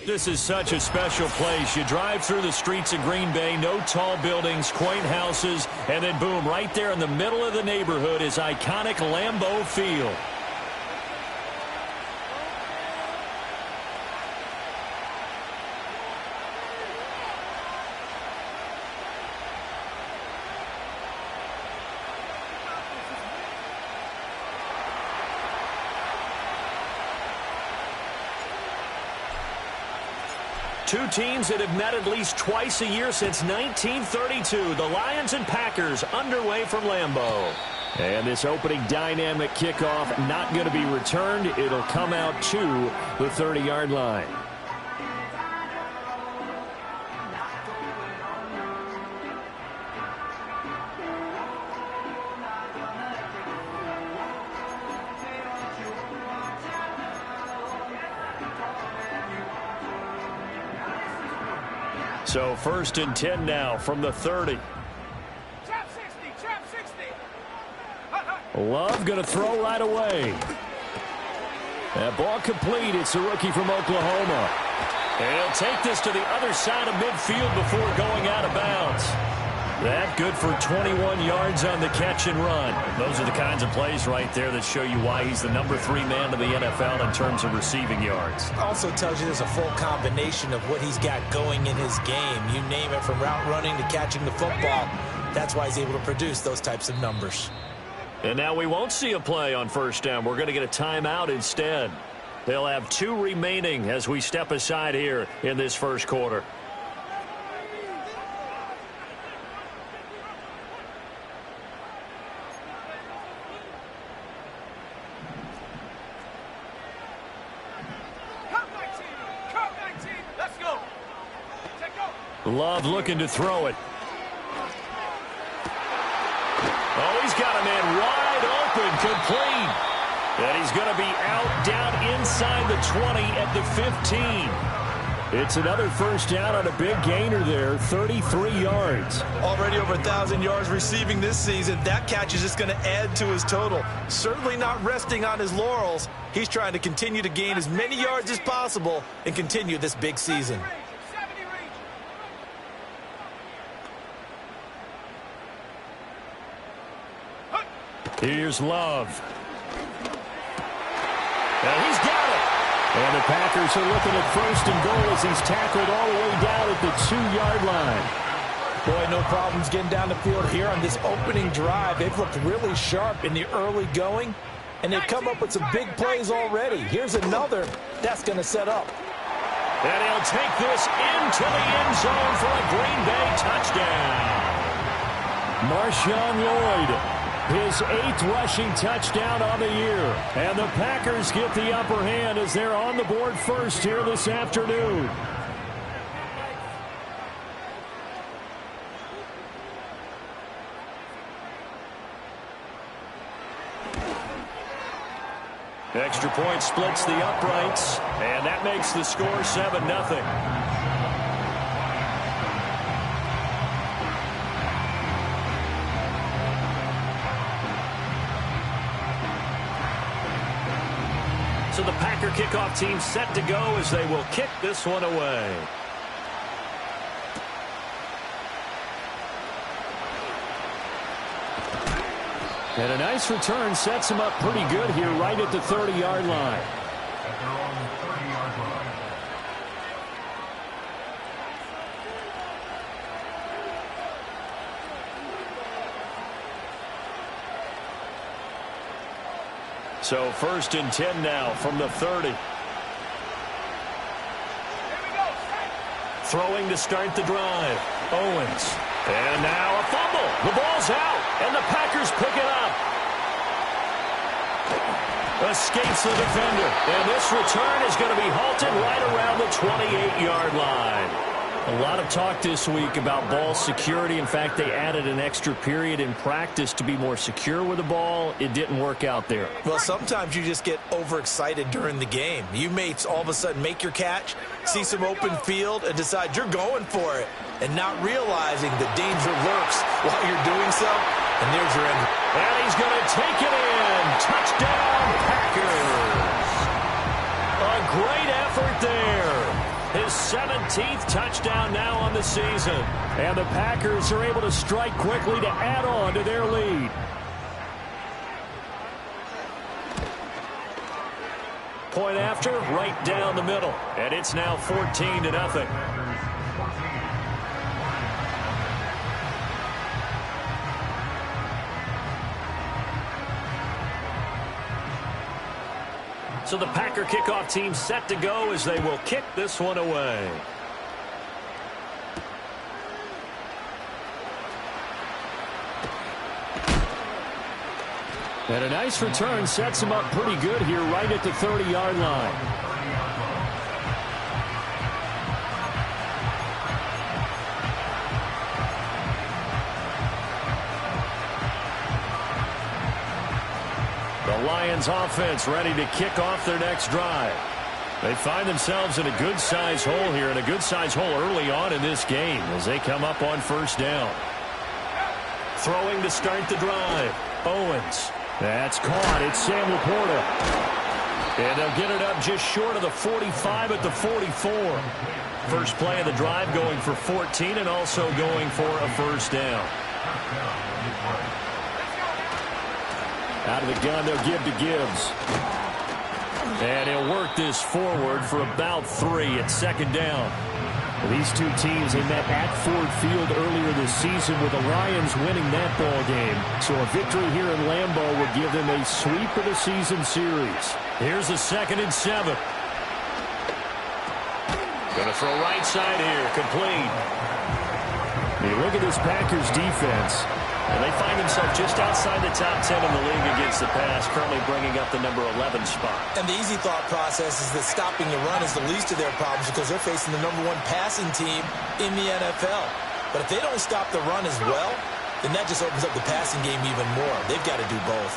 This is such a special place. You drive through the streets of Green Bay, no tall buildings, quaint houses, and then boom, right there in the middle of the neighborhood is iconic Lambeau Field. Two teams that have met at least twice a year since 1932. The Lions and Packers underway from Lambeau. And this opening dynamic kickoff not going to be returned. It'll come out to the 30-yard line. So 1st and 10 now from the 30. Trap 60. Love going to throw right away. That ball complete. It's a rookie from Oklahoma. And he'll take this to the other side of midfield before going out of bounds. That good for 21 yards on the catch and run. Those are the kinds of plays right there that show you why he's the number 3 man in the NFL in terms of receiving yards. Also tells you there's a full combination of what he's got going in his game. You name it, from route running to catching the football. That's why he's able to produce those types of numbers. And now we won't see a play on 1st down. We're going to get a timeout instead. They'll have 2 remaining as we step aside here in this first quarter. Love looking to throw it. Oh, he's got a man wide open, complete. And he's going to be out down inside the 20 at the 15. It's another 1st down on a big gainer there, 33 yards. Already over 1,000 yards receiving this season. That catch is just going to add to his total. Certainly not resting on his laurels. He's trying to continue to gain as many yards as possible and continue this big season. Here's Love. And he's got it. And the Packers are looking at 1st and goal as he's tackled all the way down at the 2-yard line. Boy, no problems getting down the field here on this opening drive. They've looked really sharp in the early going, and they've come up with some big plays already. Here's another that's going to set up. And he'll take this into the end zone for a Green Bay touchdown. Marshawn Lloyd, his 8th rushing touchdown on the year. And the Packers get the upper hand as they're on the board first here this afternoon. Extra point splits the uprights, and that makes the score 7-0. So the Packer kickoff team set to go as they will kick this one away. And a nice return sets him up pretty good here right at the 30-yard line. So 1st and 10 now from the 30. Throwing to start the drive. Owens. And now a fumble. The ball's out, and the Packers pick it up. Escapes the defender. And this return is going to be halted right around the 28-yard line. A lot of talk this week about ball security. In fact, they added an extra period in practice to be more secure with the ball. It didn't work out there. Well, sometimes you just get overexcited during the game. You may all of a sudden make your catch, see some open field, and decide you're going for it, and not realizing the danger lurks while you're doing so. And there's your end. And he's going to take it in. Touchdown, Packers. A great effort there. His 17th touchdown now on the season. And the Packers are able to strike quickly to add on to their lead. Point after, right down the middle. And it's now 14-0. So the Packer kickoff team set to go as they will kick this one away. And a nice return sets him up pretty good here right at the 30-yard line. The Lions offense ready to kick off their next drive. They find themselves in a good-sized hole here, and a good-sized hole early on in this game as they come up on first down. Throwing to start the drive. Owens. That's caught. It's Sam Laporta. And they'll get it up just short of the 45 at the 44. First play of the drive going for 14 and also going for a first down. Out of the gun, they'll give to Gibbs. And he'll work this forward for about 3 at second down. These two teams, they met at Ford Field earlier this season with the Lions winning that ball game. So a victory here in Lambeau would give them a sweep of the season series. Here's a 2nd and 7. Going to throw right side here, complete. You look at this Packers defense. And they find themselves just outside the top 10 in the league against the pass, currently bringing up the number 11 spot. And the easy thought process is that stopping the run is the least of their problems because they're facing the number 1 passing team in the NFL. But if they don't stop the run as well, then that just opens up the passing game even more. They've got to do both.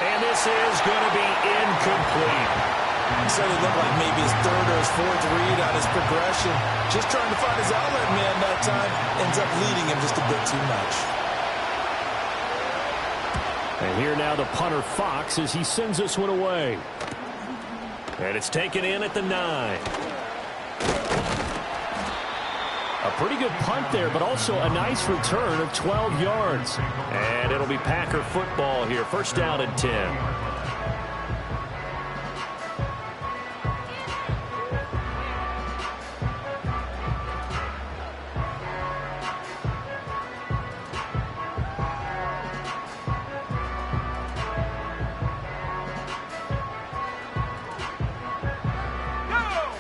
And this is going to be incomplete. So it looked like maybe his 3rd or his 4th read on his progression. Just trying to find his outlet man that time. Ends up leading him just a bit too much. And here now the punter Fox as he sends this one away. And it's taken in at the 9. A pretty good punt there, but also a nice return of 12 yards. And it'll be Packer football here. First down and 10.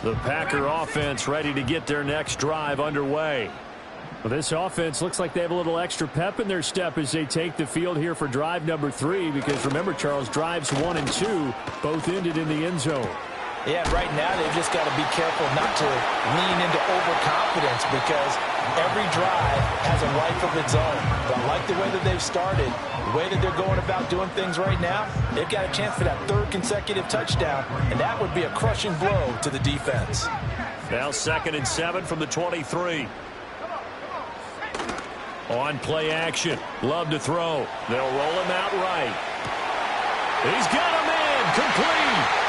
The Packer offense ready to get their next drive underway. Well, this offense looks like they have a little extra pep in their step as they take the field here for drive number 3, because remember, Charles, drives 1 and 2 both ended in the end zone. Yeah, right now they've just got to be careful not to lean into overconfidence because every drive has a life of its own. But I like the way that they've started, the way that they're going about doing things right now. They've got a chance for that 3rd consecutive touchdown, and that would be a crushing blow to the defense. Now 2nd and 7 from the 23. On play action. Love to throw. They'll roll him out right. He's got a man. Complete.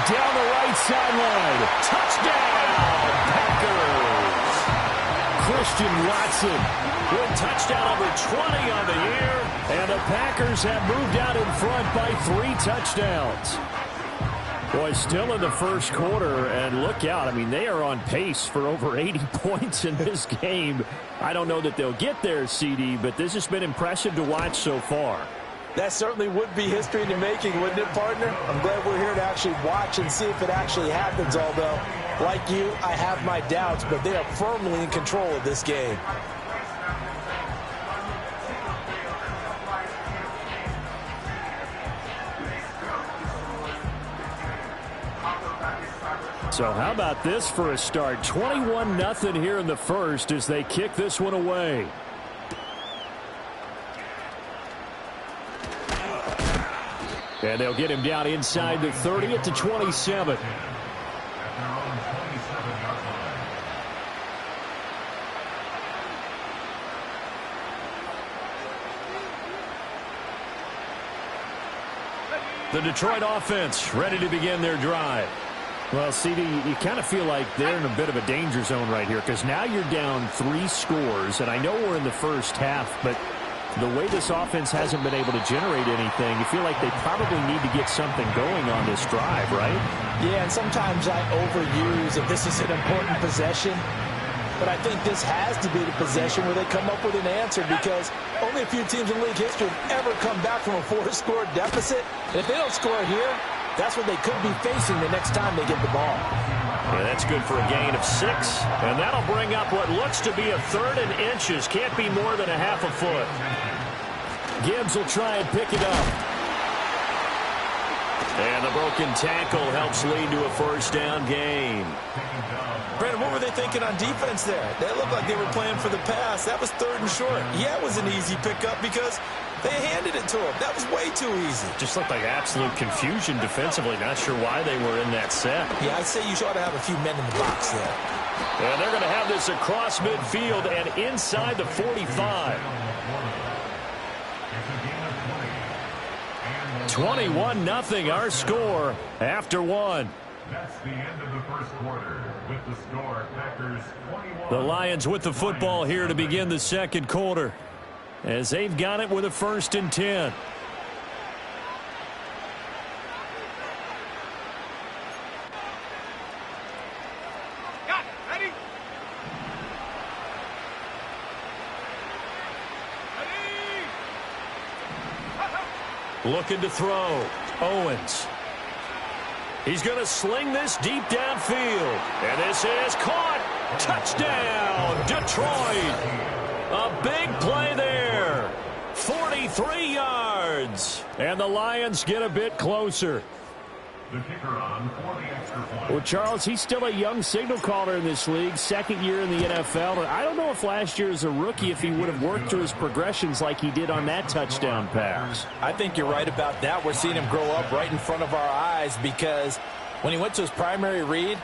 Down the right sideline. Touchdown, Packers. Christian Watson with touchdown number 20 on the year. And the Packers have moved out in front by 3 touchdowns. Boy, still in the first quarter, and look out. I mean, they are on pace for over 80 points in this game. I don't know that they'll get there, CD, but this has been impressive to watch so far. That certainly would be history in the making, wouldn't it, partner? I'm glad we're here to actually watch and see if it actually happens, although, like you, I have my doubts, but they are firmly in control of this game. So how about this for a start? 21-0 here in the first as they kick this one away. And they'll get him down inside the 30 at the 27. The Detroit offense ready to begin their drive. Well, CD, you kind of feel like they're in a bit of a danger zone right here because now you're down 3 scores, and I know we're in the first half, but the way this offense hasn't been able to generate anything, you feel like they probably need to get something going on this drive, right? Yeah, and sometimes I overuse if this is an important possession, but I think this has to be the possession where they come up with an answer because only a few teams in league history have ever come back from a 4-score deficit. And if they don't score here, that's what they could be facing the next time they get the ball. Yeah, that's good for a gain of 6. And that'll bring up what looks to be a 3rd and inches. Can't be more than a half a foot. Gibbs will try and pick it up. And the broken tackle helps lead to a first down gain. Brandon, what were they thinking on defense there? That looked like they were playing for the pass. That was 3rd and short. Yeah, it was an easy pickup because they handed it to him. That was way too easy. Just looked like absolute confusion defensively. Not sure why they were in that set. Yeah, I'd say you ought to have a few men in the box there. And they're going to have this across midfield and inside the 45. 21-0 our score after 1. That's the end of the first quarter. With the score, Packers 21. The Lions with the football here to begin the second quarter, as they've got it with a 1st and 10. Got it. Ready? Ready? Looking to throw. Owens. He's going to sling this deep downfield. And this is caught. Touchdown, Detroit. A big play there. 43 yards. And the Lions get a bit closer. The kicker on for the extra point. Well, Charles, he's still a young signal caller in this league, 2nd year in the NFL. And I don't know if last year as a rookie, if he would have worked through his progressions like he did on that touchdown pass. I think you're right about that. We're seeing him grow up right in front of our eyes because when he went to his primary read,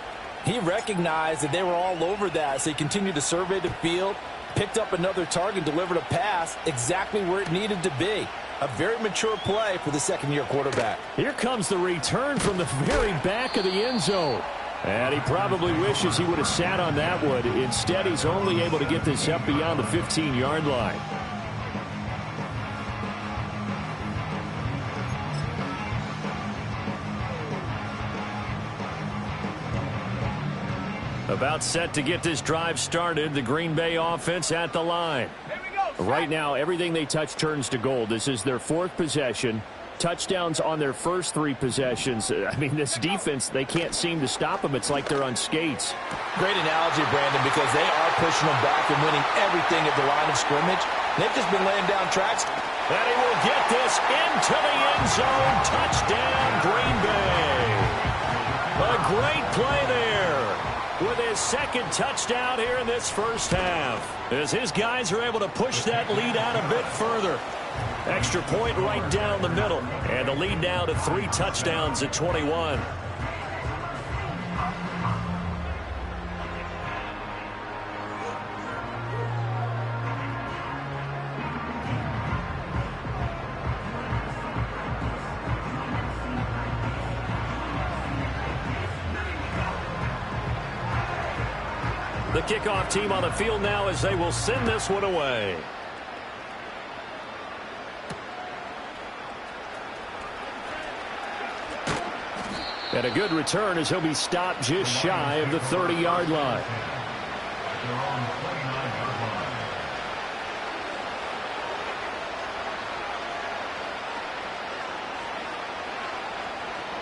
he recognized that they were all over that. So he continued to survey the field, picked up another target, delivered a pass exactly where it needed to be. A very mature play for the 2nd-year quarterback. Here comes the return from the very back of the end zone. And he probably wishes he would have sat on that one. Instead, he's only able to get this up beyond the 15-yard line. About set to get this drive started. The Green Bay offense at the line. Here we go. Right now, everything they touch turns to gold. This is their 4th possession. Touchdowns on their first 3 possessions. I mean, this defense, they can't seem to stop them. It's like they're on skates. Great analogy, Brandon, because they are pushing them back and winning everything at the line of scrimmage. They've just been laying down tracks. And he will get this into the end zone. Touchdown, Green Bay. A great play there with his 2nd touchdown here in this first half, as his guys are able to push that lead out a bit further. Extra point right down the middle, and the lead now to 3 touchdowns at 21. The kickoff team on the field now as they will send this one away. And a good return as he'll be stopped just shy of the 30-yard line.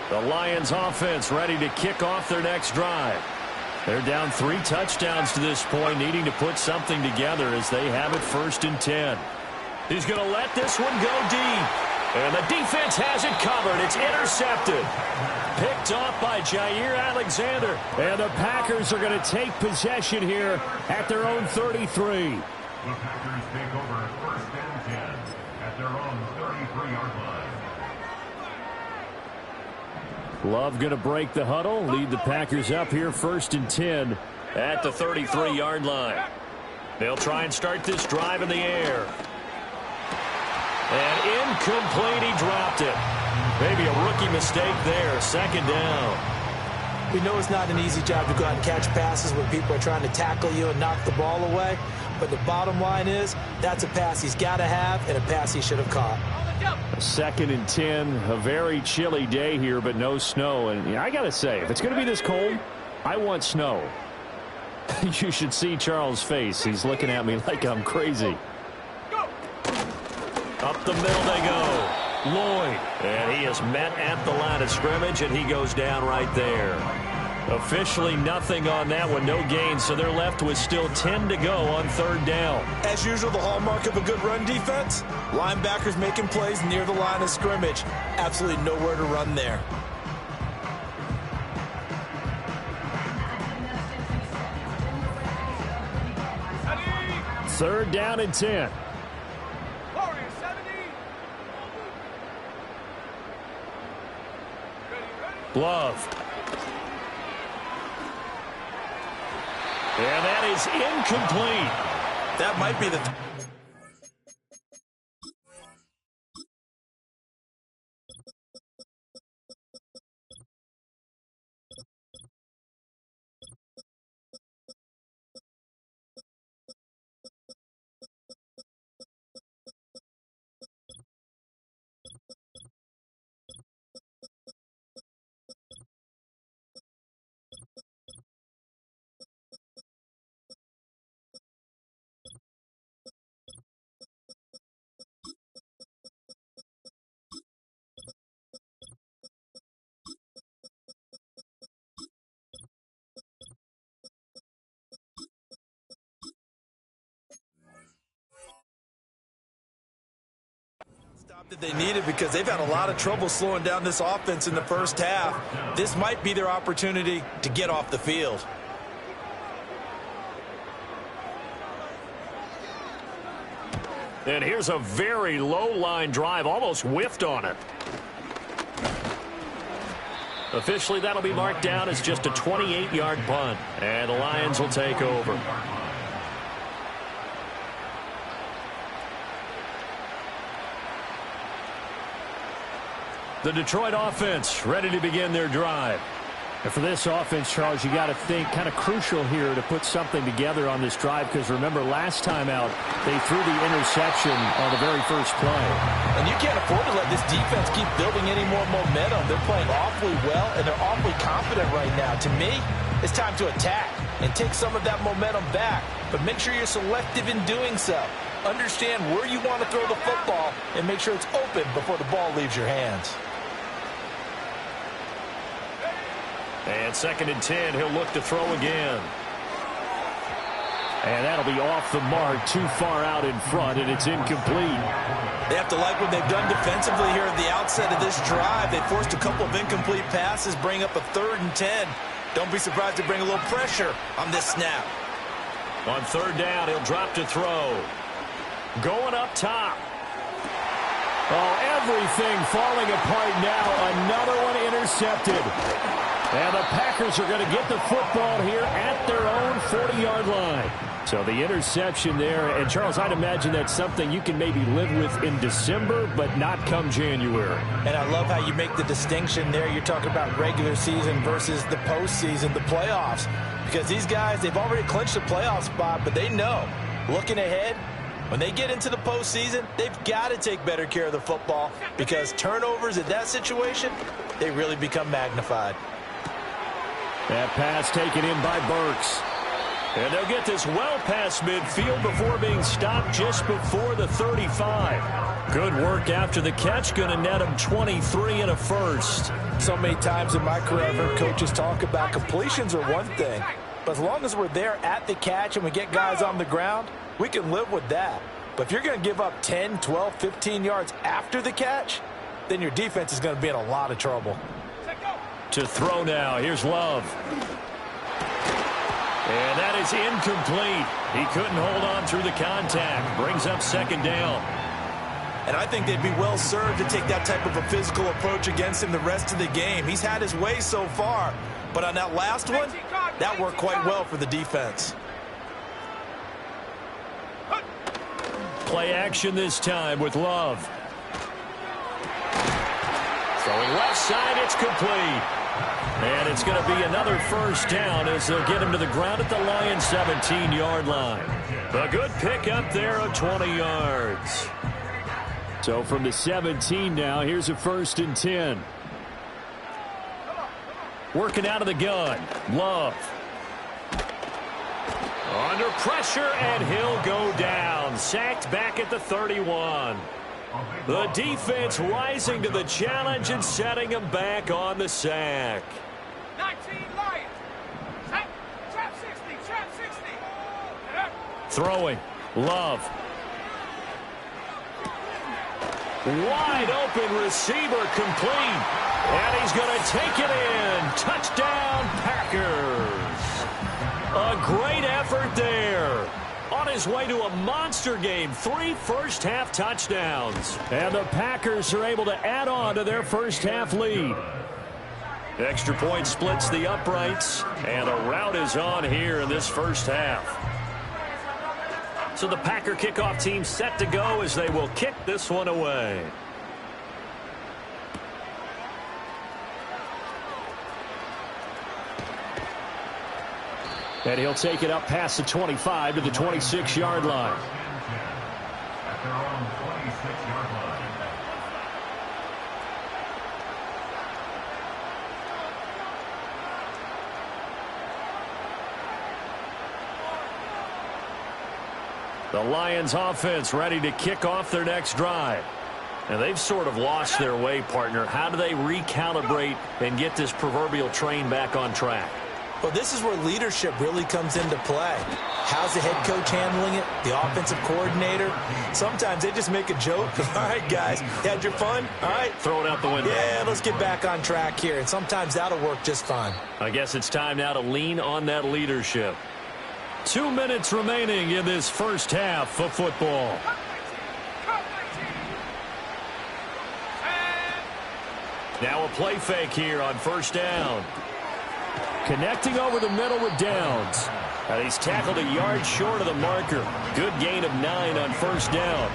The Lions offense ready to kick off their next drive. They're down 3 touchdowns to this point, needing to put something together as they have it 1st and 10. He's going to let this one go deep. And the defense has it covered. It's intercepted. Picked off by Jair Alexander. And the Packers are going to take possession here at their own 33. The Packers take over 1st and 10 at their own 33-yard line. Love going to break the huddle, lead the Packers up here 1st and 10 at the 33-yard line. They'll try and start this drive in the air. And incomplete, he dropped it. Maybe a rookie mistake there, 2nd down. We know it's not an easy job to go out and catch passes when people are trying to tackle you and knock the ball away. But the bottom line is, that's a pass he's got to have and a pass he should have caught. 2nd and 10, a very chilly day here, but no snow. And I got to say, if it's going to be this cold, I want snow. You should see Charles' face. He's looking at me like I'm crazy. Up the middle they go. Lloyd. And he is met at the line of scrimmage, and he goes down right there. Officially nothing on that one, no gain, so they're left with still 10 to go on 3rd down. As usual, the hallmark of a good run defense, linebackers making plays near the line of scrimmage. Absolutely nowhere to run there. Third down and 10. Love. And that is incomplete. That might be the... that they needed, because they've had a lot of trouble slowing down this offense in the first half. This might be their opportunity to get off the field. And here's a very low line drive, almost whiffed on it. Officially, that'll be marked down as just a 28-yard punt, and the Lions will take over. The Detroit offense ready to begin their drive. And for this offense, Charles, you got to think kind of crucial here to put something together on this drive, because remember, last time out, they threw the interception on the very first play. And you can't afford to let this defense keep building any more momentum. They're playing awfully well, and they're awfully confident right now. To me, it's time to attack and take some of that momentum back, but make sure you're selective in doing so. Understand where you want to throw the football and make sure it's open before the ball leaves your hands. And 2nd and 10, he'll look to throw again. And that'll be off the mark, too far out in front, and it's incomplete. They have to like what they've done defensively here at the outset of this drive. They forced a couple of incomplete passes, bring up a 3rd and 10. Don't be surprised to bring a little pressure on this snap. On 3rd down, he'll drop to throw. Going up top. Oh, everything falling apart now. Another one intercepted. And the Packers are going to get the football here at their own 40-yard line. So the interception there. And, Charles, I'd imagine that's something you can maybe live with in December, but not come January. And I love how you make the distinction there. You're talking about regular season versus the postseason, the playoffs. Because these guys, they've already clinched a playoff spot, but they know, looking ahead, when they get into the postseason, they've got to take better care of the football, because turnovers in that situation, they really become magnified. That pass taken in by Burks. And they'll get this well past midfield before being stopped just before the 35. Good work after the catch. Going to net them 23 and a first. So many times in my career, I've heard coaches talk about completions are one thing. But as long as we're there at the catch and we get guys on the ground, we can live with that. But if you're going to give up 10, 12, 15 yards after the catch, then your defense is going to be in a lot of trouble. To throw now. Here's Love. And that is incomplete. He couldn't hold on through the contact. Brings up 2nd down. And I think they'd be well served to take that type of a physical approach against him the rest of the game. He's had his way so far. But on that last one, that worked quite well for the defense. Play action this time with Love. Throwing left side, it's complete. And it's going to be another first down as they'll get him to the ground at the Lions' 17-yard line. A good pickup there of 20 yards. So from the 17 now, here's a 1st and 10. Working out of the gun. Love. Under pressure, and he'll go down. Sacked back at the 31. The defense rising to the challenge and setting him back on the sack. 19 Lions. Trap 60. Trap 60. Throwing. Love. Wide open receiver complete. And he's going to take it in. Touchdown, Packers. A great effort there. On his way to a monster game. 3 first-half touchdowns. And the Packers are able to add on to their first-half lead. Extra point splits the uprights. And a rout is on here in this first half. So the Packer kickoff team set to go as they will kick this one away. And he'll take it up past the 25 to the 26-yard line. At their own 26-yard line. The Lions offense ready to kick off their next drive. And they've sort of lost their way, partner. How do they recalibrate and get this proverbial train back on track? Well, this is where leadership really comes into play. How's the head coach handling it? The offensive coordinator? Sometimes they just make a joke. All right, guys, you had your fun? All right. Throw it out the window. Yeah, let's get back on track here. And sometimes that'll work just fine. I guess it's time now to lean on that leadership. 2 minutes remaining in this first half of football. Now a play fake here on first down. Connecting over the middle with Downs. And he's tackled a yard short of the marker. Good gain of 9 on first down.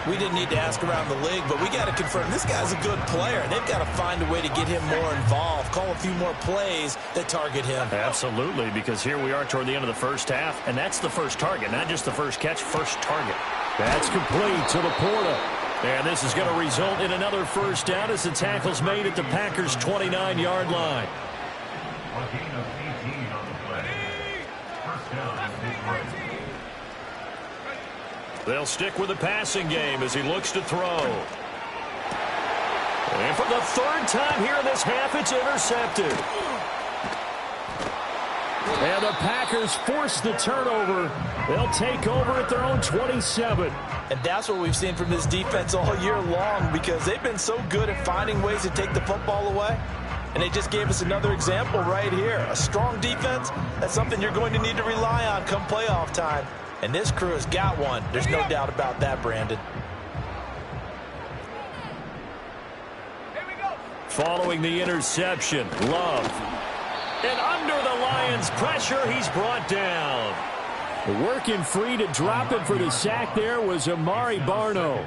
We didn't need to ask around the league, but we got to confirm this guy's a good player. They've got to find a way to get him more involved, call a few more plays that target him. Absolutely, because here we are toward the end of the first half, and that's the first target, not just the first catch, first target. That's complete to Laporta. And this is going to result in another first down as the tackle's made at the Packers' 29-yard line. A gain of 18 on the play. First down, Detroit. They'll stick with the passing game as he looks to throw. And for the 3rd time here in this half, it's intercepted. And the Packers force the turnover. They'll take over at their own 27. And that's what we've seen from this defense all year long, because they've been so good at finding ways to take the football away. And they just gave us another example right here. A strong defense, that's something you're going to need to rely on come playoff time. And this crew has got one. There's no doubt about that, Brandon. Here we go. Following the interception, Love. And under the Lions' pressure, he's brought down. Working free to drop it for the sack there was Amari Barno.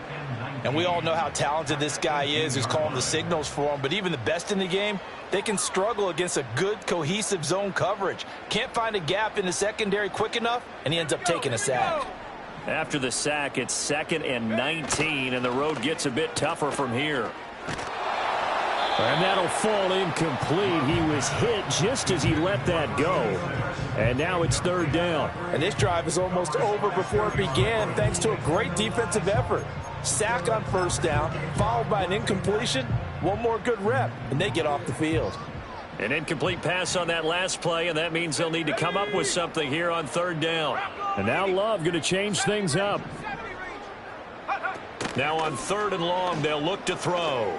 And we all know how talented this guy is who's calling the signals for him. But even the best in the game, they can struggle against a good, cohesive zone coverage. Can't find a gap in the secondary quick enough, and he ends up taking a sack. After the sack, it's 2nd and 19, and the road gets a bit tougher from here. And that'll fall incomplete. He was hit just as he let that go. And now it's 3rd down. And this drive is almost over before it began thanks to a great defensive effort. Sack on first down, followed by an incompletion. One more good rep, and they get off the field. An incomplete pass on that last play, and that means they'll need to come up with something here on 3rd down. And now Love going to change things up. Now on 3rd and long, they'll look to throw.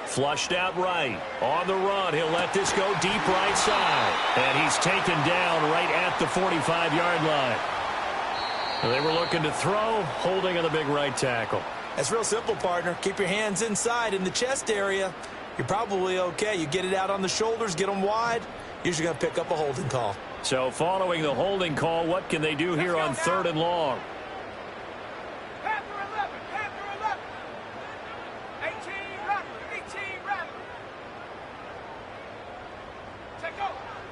Flushed out right. On the run, he'll let this go deep right side. And he's taken down right at the 45-yard line. They were looking to throw, holding on the big right tackle. That's real simple, partner. Keep your hands inside in the chest area. You're probably okay. You get it out on the shoulders, get them wide. Usually going to pick up a holding call. So following the holding call, what can they do here on 3rd and long? Panther 11. Panther 11. 18 Raptor. 18 Raptor.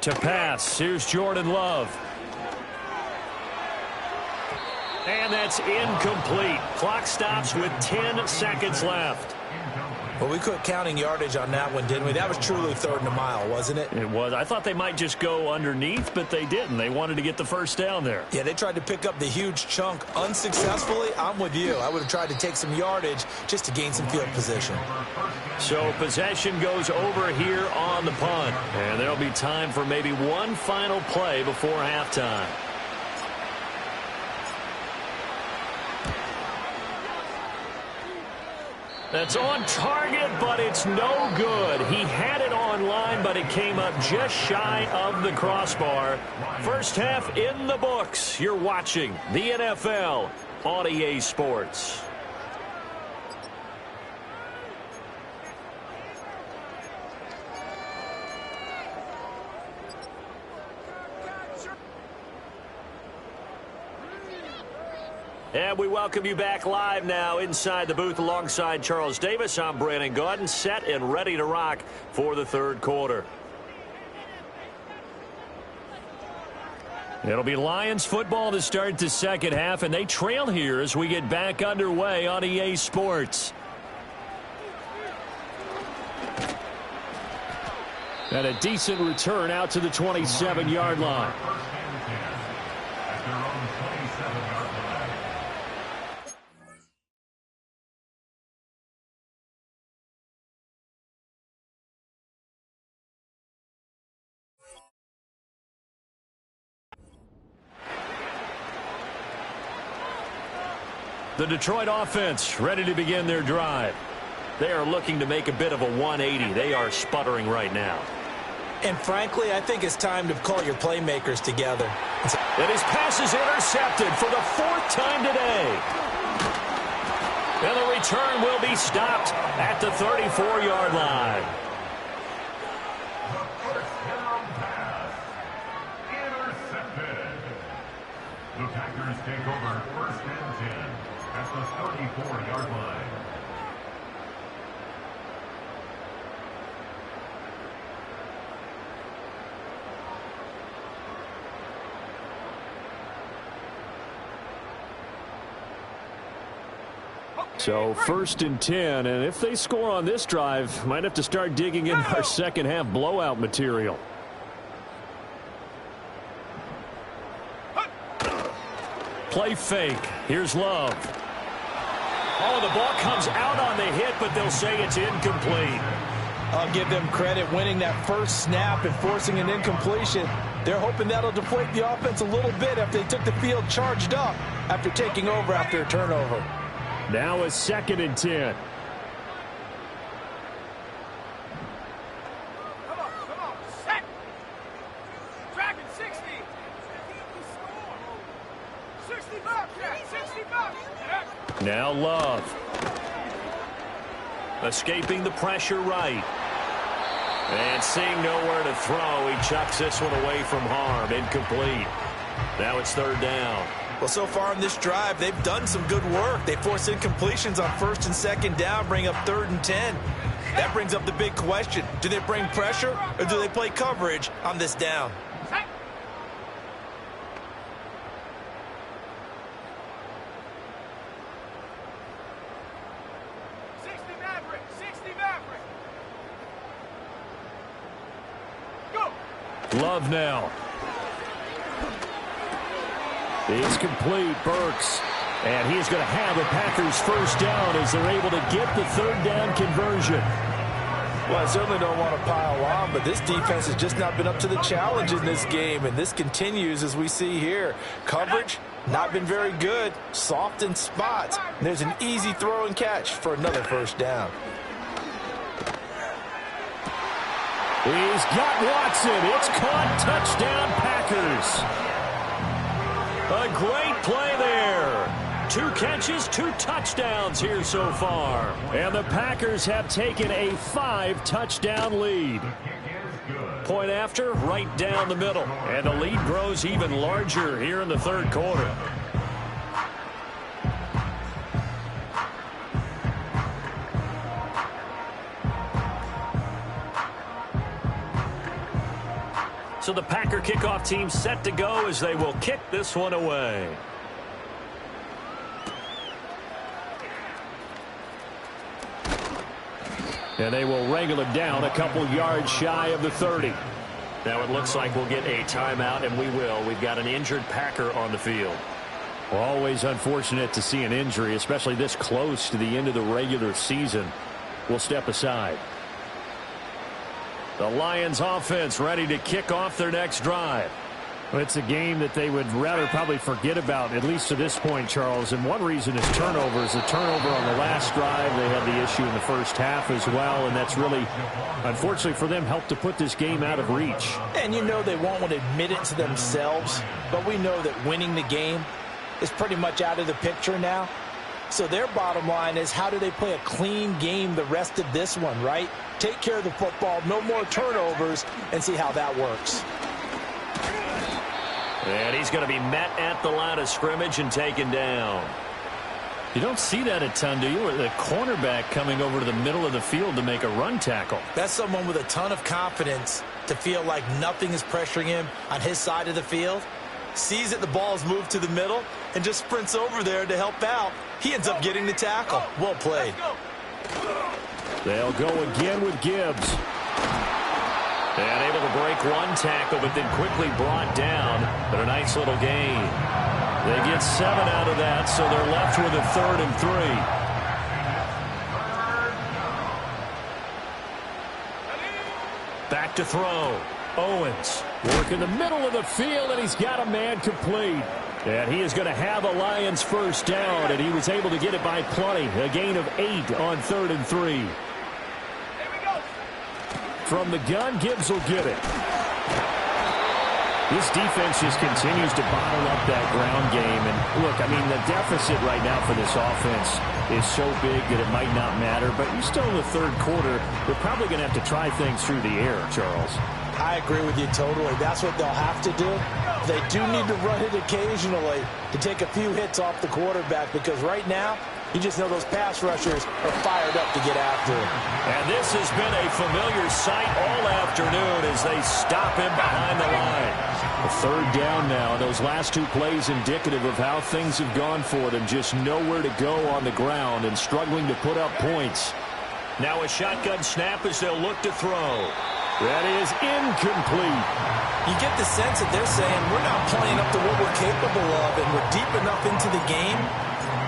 To pass, here's Jordan Love. And that's incomplete. Clock stops with 10 seconds left. Well, we quit counting yardage on that one, didn't we? That was truly 3rd and a mile, wasn't it? It was. I thought they might just go underneath, but they didn't. They wanted to get the first down there. Yeah, they tried to pick up the huge chunk unsuccessfully. I'm with you. I would have tried to take some yardage just to gain some field position. So possession goes over here on the punt. And there'll be time for maybe one final play before halftime. That's on target, but it's no good. He had it on line, but it came up just shy of the crossbar. First half in the books. You're watching the NFL on EA Sports. And we welcome you back live now inside the booth alongside Charles Davis. I'm Brandon Gaudin, set and ready to rock for the third quarter. It'll be Lions football to start the second half, and they trail here as we get back underway on EA Sports. And a decent return out to the 27-yard line. The Detroit offense ready to begin their drive. They are looking to make a bit of a 180. They are sputtering right now. And frankly, I think it's time to call your playmakers together. And his pass is intercepted for the 4th time today. And the return will be stopped at the 34-yard line. The Packers take over 1st and 10 at the 34-yard line. So 1st and 10, and if they score on this drive, might have to start digging in our second half blowout material. Play fake. Here's Love. Oh, the ball comes out on the hit, but they'll say it's incomplete. I'll give them credit winning that first snap and forcing an incompletion. They're hoping that'll deflate the offense a little bit after they took the field charged up after taking over after a turnover. Now a 2nd and 10. Come on, set. Dragon 60. 65, Jack, 65. Now Love. Escaping the pressure right. And seeing nowhere to throw, he chucks this one away from harm. Incomplete. Now it's 3rd down. Well, so far in this drive, they've done some good work. They force incompletions on 1st and 2nd down, bring up 3rd and 10. That brings up the big question. Do they bring pressure or do they play coverage on this down? 60 Maverick, 60 Maverick. Go. Love now. It's complete. Burks. And he's going to have a Packers first down as they're able to get the 3rd down conversion. Well, I certainly don't want to pile on, but this defense has just not been up to the challenge in this game, and this continues as we see here. Coverage, not been very good. Soft in spots. And there's an easy throw and catch for another first down. He's got Watson. It's caught. Touchdown, Packers. A great play there. 2 catches, 2 touchdowns here so far. And the Packers have taken a 5-touchdown lead. Point after, right down the middle. And the lead grows even larger here in the 3rd quarter. So the Packer kickoff team set to go as they will kick this one away. And they will wrangle it down a couple yards shy of the 30. Now it looks like we'll get a timeout, and we will. We've got an injured Packer on the field. Well, always unfortunate to see an injury, especially this close to the end of the regular season. We'll step aside. The Lions offense ready to kick off their next drive. Well, it's a game that they would rather probably forget about, at least to this point, Charles. And one reason is turnovers. The turnover on the last drive, they had the issue in the first half as well, and that's really, unfortunately for them, helped to put this game out of reach. And you know they won't want to admit it to themselves, but we know that winning the game is pretty much out of the picture now. So their bottom line is, how do they play a clean game the rest of this one, right? Take care of the football, no more turnovers, and see how that works. And he's going to be met at the line of scrimmage and taken down. You don't see that a ton, do you? The cornerback coming over to the middle of the field to make a run tackle. That's someone with a ton of confidence to feel like nothing is pressuring him on his side of the field. Sees that the ball is moved to the middle and just sprints over there to help out. He ends up getting the tackle. Well played. They'll go again with Gibbs. And able to break one tackle, but then quickly brought down. But a nice little gain. They get 7 out of that, so they're left with a 3rd and 3. Back to throw. Owens work in the middle of the field, and he's got a man complete. And he is going to have a Lions first down, and he was able to get it by plenty. A gain of 8 on 3rd and 3. From the gun, Gibbs will get it. This defense just continues to bottle up that ground game. And look, I mean, the deficit right now for this offense is so big that it might not matter. But you're still in the 3rd quarter. They're probably going to have to try things through the air, Charles. I agree with you totally. That's what they'll have to do. They do need to run it occasionally to take a few hits off the quarterback, because right now, you just know those pass rushers are fired up to get after him. And this has been a familiar sight all afternoon as they stop him behind the line. A 3rd down now. Those last 2 plays indicative of how things have gone for them. Just nowhere to go on the ground and struggling to put up points. Now a shotgun snap as they'll look to throw. That is incomplete. You get the sense that they're saying we're not playing up to what we're capable of, and we're deep enough into the game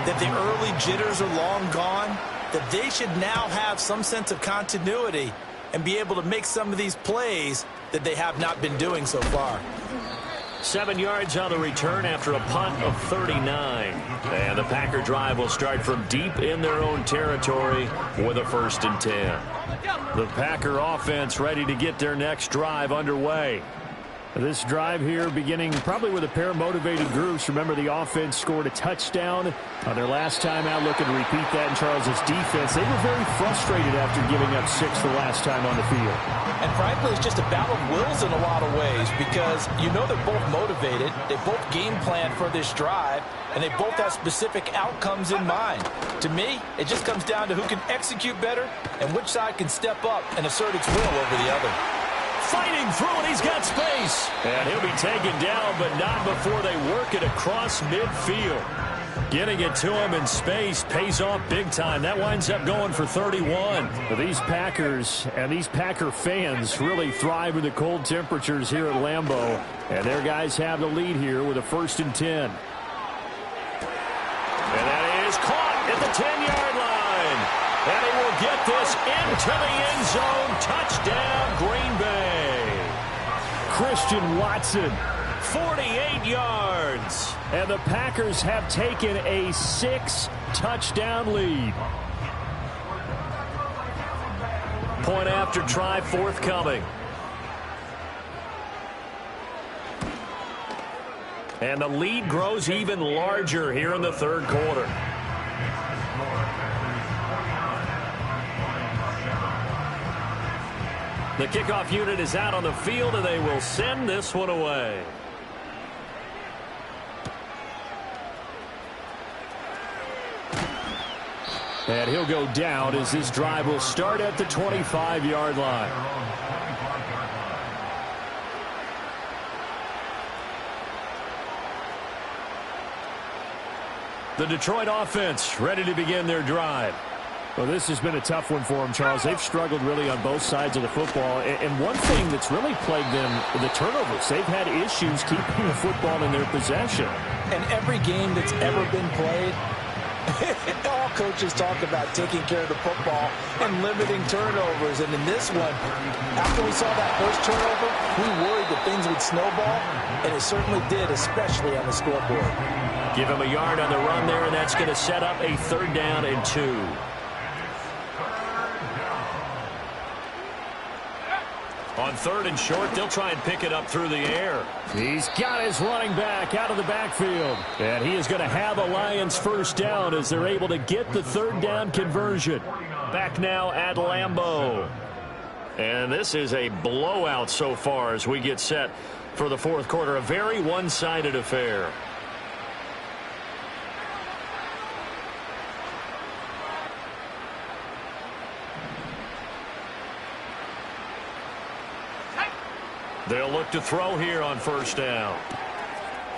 that the early jitters are long gone, that they should now have some sense of continuity and be able to make some of these plays that they have not been doing so far. 7 yards on the return after a punt of 39. And the Packer drive will start from deep in their own territory with a 1st and 10. The Packer offense ready to get their next drive underway. This drive here beginning probably with a pair of motivated groups. Remember, the offense scored a touchdown on their last time out. Looking to repeat that in Charles's defense. They were very frustrated after giving up 6 the last time on the field. And frankly, it's just a battle of wills in a lot of ways, because you know they're both motivated. They both game plan for this drive, and they both have specific outcomes in mind. To me, it just comes down to who can execute better and which side can step up and assert its will over the other. Fighting through, and he's got space. And he'll be taken down, but not before they work it across midfield. Getting it to him in space pays off big time. That winds up going for 31. These Packers and these Packer fans really thrive in the cold temperatures here at Lambeau. And their guys have the lead here with a 1st and 10. And that is caught at the 10-yard line. And he will get this into the end zone. Touchdown, Green Bay. Christian Watson. 48 yards. And the Packers have taken a 6-touchdown lead. Point after try forthcoming. And the lead grows even larger here in the 3rd quarter. The kickoff unit is out on the field, and they will send this one away. And he'll go down as this drive will start at the 25-yard line. The Detroit offense ready to begin their drive. Well, this has been a tough one for them, Charles. They've struggled really on both sides of the football. And one thing that's really plagued them, the turnovers. They've had issues keeping the football in their possession. And every game that's ever been played, all coaches talk about taking care of the football and limiting turnovers. And in this one, after we saw that first turnover, we worried that things would snowball, and it certainly did, especially on the scoreboard. Give him a yard on the run there, and that's going to set up a 3rd down and 2. On 3rd and short, they'll try and pick it up through the air. He's got his running back out of the backfield. And he is going to have a Lions 1st down as they're able to get the 3rd down conversion. Back now at Lambeau. And this is a blowout so far as we get set for the 4th quarter. A very one-sided affair. They'll look to throw here on 1st down.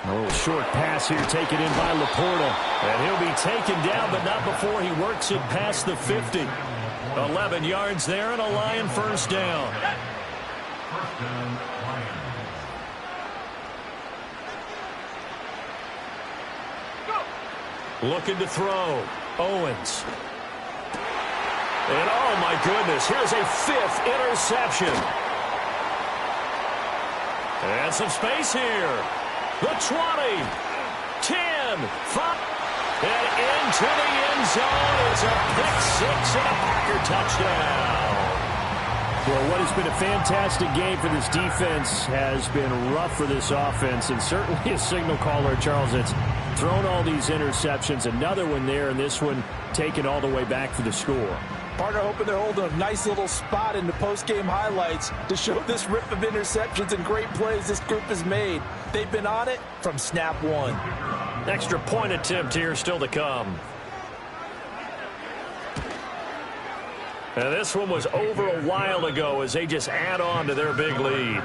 A little short pass here taken in by Laporta. And he'll be taken down, but not before he works it past the 50. 11 yards there and a Lion 1st down. First down, Lions. Looking to throw. Owens. And oh my goodness, here's a 5th interception. And some space here. The 20, 10, 5, and into the end zone. It's a pick 6 and a Packer touchdown. Well, what has been a fantastic game for this defense has been rough for this offense, and certainly a signal caller, Charles, that's thrown all these interceptions. Another one there, and this one taken all the way back for the score. Partner hoping they're holding a nice little spot in the post-game highlights to show this rip of interceptions and great plays this group has made. They've been on it from snap 1. Extra point attempt here still to come. And this one was over a while ago as they just add on to their big lead.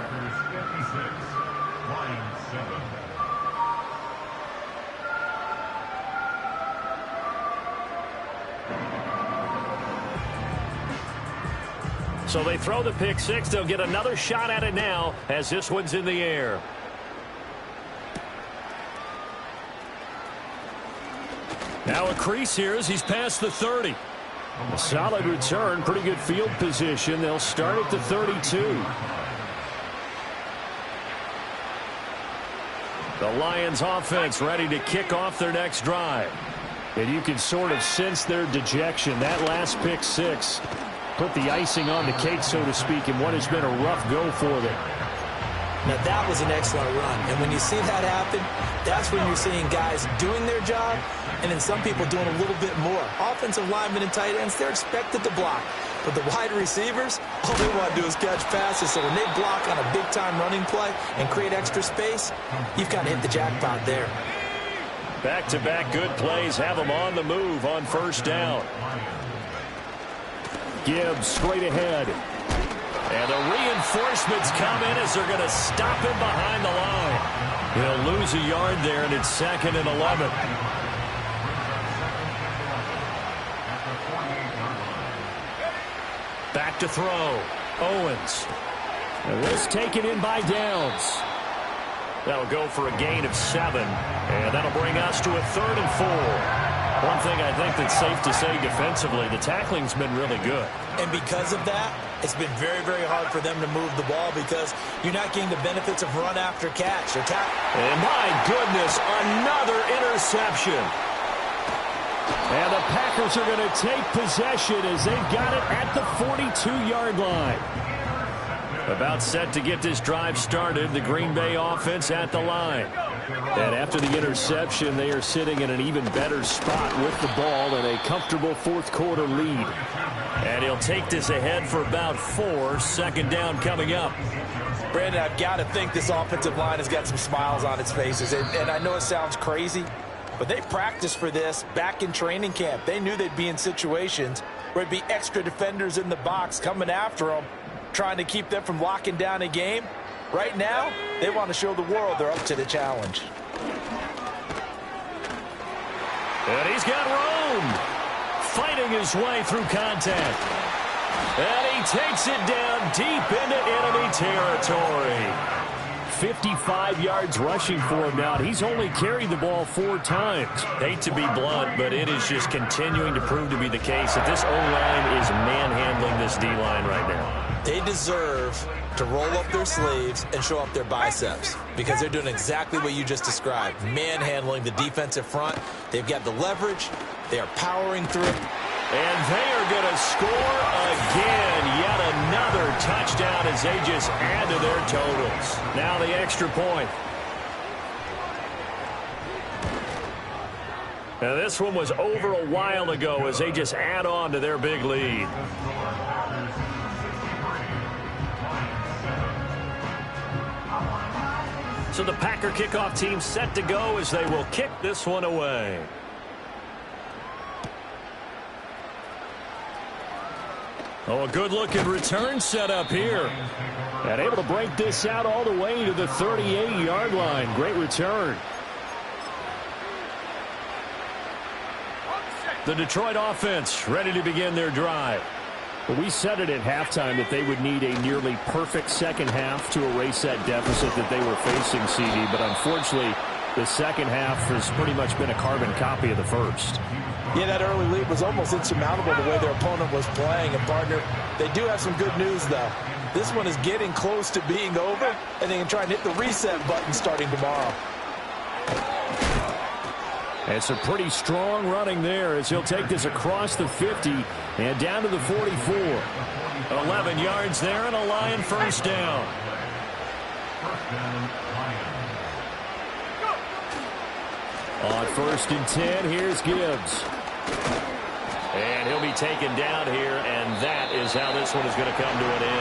So they throw the pick 6. They'll get another shot at it now as this one's in the air. Now a crease here as he's past the 30. A solid return, pretty good field position. They'll start at the 32. The Lions offense ready to kick off their next drive. And you can sort of sense their dejection. That last pick 6 put the icing on the cake, so to speak, in what has been a rough go for them. Now, that was an excellent run. And when you see that happen, that's when you're seeing guys doing their job and then some people doing a little bit more. Offensive linemen and tight ends, they're expected to block. But the wide receivers, all they want to do is catch passes. So when they block on a big-time running play and create extra space, you've kind of hit the jackpot there. Back-to-back good plays have them on the move on 1st down. Gibbs straight ahead. And the reinforcements come in as they're going to stop him behind the line. He'll lose a yard there, and it's 2nd and 11. Back to throw. Owens. And this taken in by Downs. That'll go for a gain of 7. And that'll bring us to a 3rd and 4. One thing I think that's safe to say defensively, the tackling's been really good. And because of that, it's been very, very hard for them to move the ball because you're not getting the benefits of run after catch. And my goodness, another interception. And the Packers are going to take possession as they've got it at the 42-yard line. About set to get this drive started, the Green Bay offense at the line. And after the interception, they are sitting in an even better spot with the ball and a comfortable 4th quarter lead. And he'll take this ahead for about 4. 2nd down coming up. Brandon, I've got to think this offensive line has got some smiles on its faces. And I know it sounds crazy, but they practiced for this back in training camp. They knew they'd be in situations where there'd be extra defenders in the box coming after them, trying to keep them from locking down a game. Right now, they want to show the world they're up to the challenge. And he's got room. Fighting his way through contact. And he takes it down deep into enemy territory. 55 yards rushing for him now. He's only carried the ball 4 times. Hate to be blunt, but it is just continuing to prove to be the case that this O-line is manhandling this D-line right now. They deserve to roll up their sleeves and show up their biceps because they're doing exactly what you just described, manhandling the defensive front. They've got the leverage. They are powering through. And they are going to score again. Yet another touchdown as they just add to their totals. Now the extra point. Now this one was over a while ago as they just add on to their big lead. So the Packer kickoff team set to go as they will kick this one away. Oh, a good-looking return setup here. And able to break this out all the way to the 38-yard line. Great return. The Detroit offense ready to begin their drive. Well, we said it at halftime that they would need a nearly perfect second half to erase that deficit that they were facing, CD. But unfortunately, the second half has pretty much been a carbon copy of the first. Yeah, that early lead was almost insurmountable the way their opponent was playing. And, partner, they do have some good news, though. This one is getting close to being over, and they can try and hit the reset button starting tomorrow. And some pretty strong running there as he'll take this across the 50 and down to the 44. 11 yards there and a Lion first down. On 1st and 10, here's Gibbs. And he'll be taken down here, and that is how this one is going to come to an end.